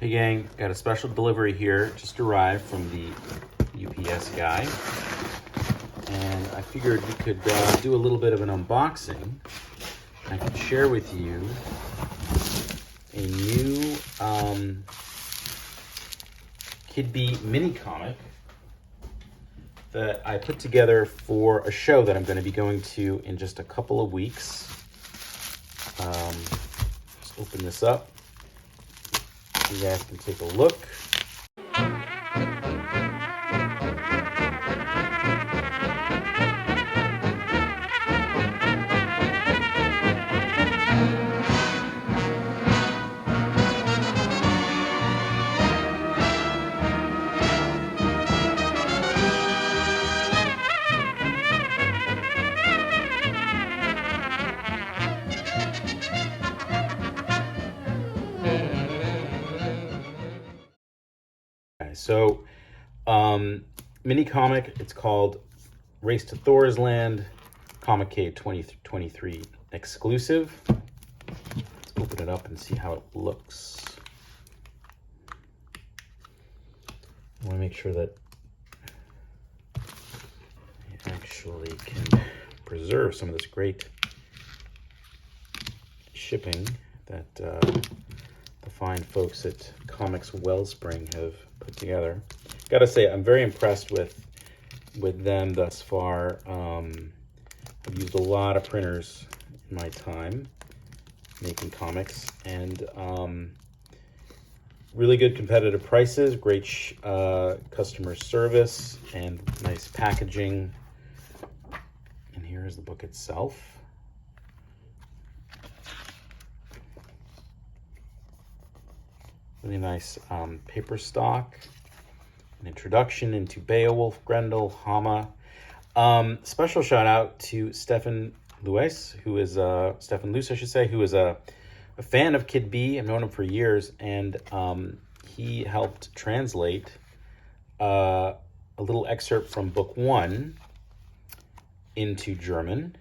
Hey gang, got a special delivery here, just arrived from the UPS guy. And I figured we could do a little bit of an unboxing. I could share with you a new Kid Bee mini comic that I put together for a show that I'm going to be going to in just a couple of weeks. Let's open this up. You guys can take a look. So, mini comic, it's called Race to Thor's Land, Comiciade 2023 exclusive. Let's open it up and see how it looks. I want to make sure that I actually can preserve some of this great shipping that the fine folks at Comics Wellspring have put together. Gotta say, I'm very impressed with them thus far. I've used a lot of printers in my time making comics, and really good competitive prices, great customer service, and nice packaging. And here is the book itself. Really nice paper stock, an introduction into Beowulf, Grendel, Hama. Special shout out to Stefan Luis, who is Stefan Luce, I should say, who is a fan of Kid Bee. I've known him for years, and he helped translate a little excerpt from book 1 into German,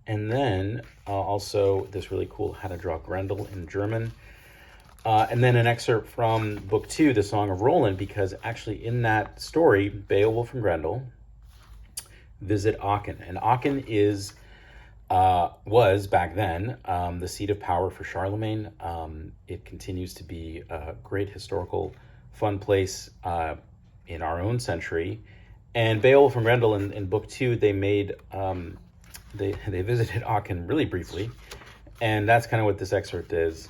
and then also this really cool How to Draw Grendel in German. And then an excerpt from book 2, The Song of Roland, because actually in that story, Beowulf and Grendel visit Aachen. And Aachen was back then the seat of power for Charlemagne. It continues to be a great historical, fun place in our own century. And Beowulf and Grendel in book 2, they made they visited Aachen really briefly, and that's kind of what this excerpt is.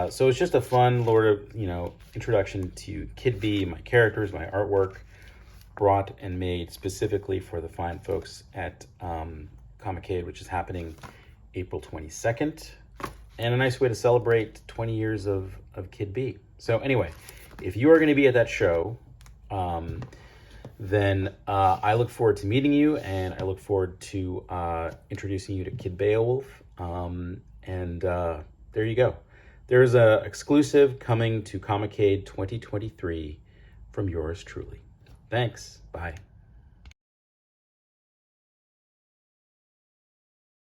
So it's just a fun introduction to Kid Bee, my characters, my artwork, brought and made specifically for the fine folks at Comiciade, which is happening April 22nd, and a nice way to celebrate 20 years of Kid Bee. So anyway, if you are going to be at that show, then I look forward to meeting you, and I look forward to introducing you to Kid Beowulf, and there you go. There's an exclusive coming to Comiciade 2023 from yours truly. Thanks. Bye.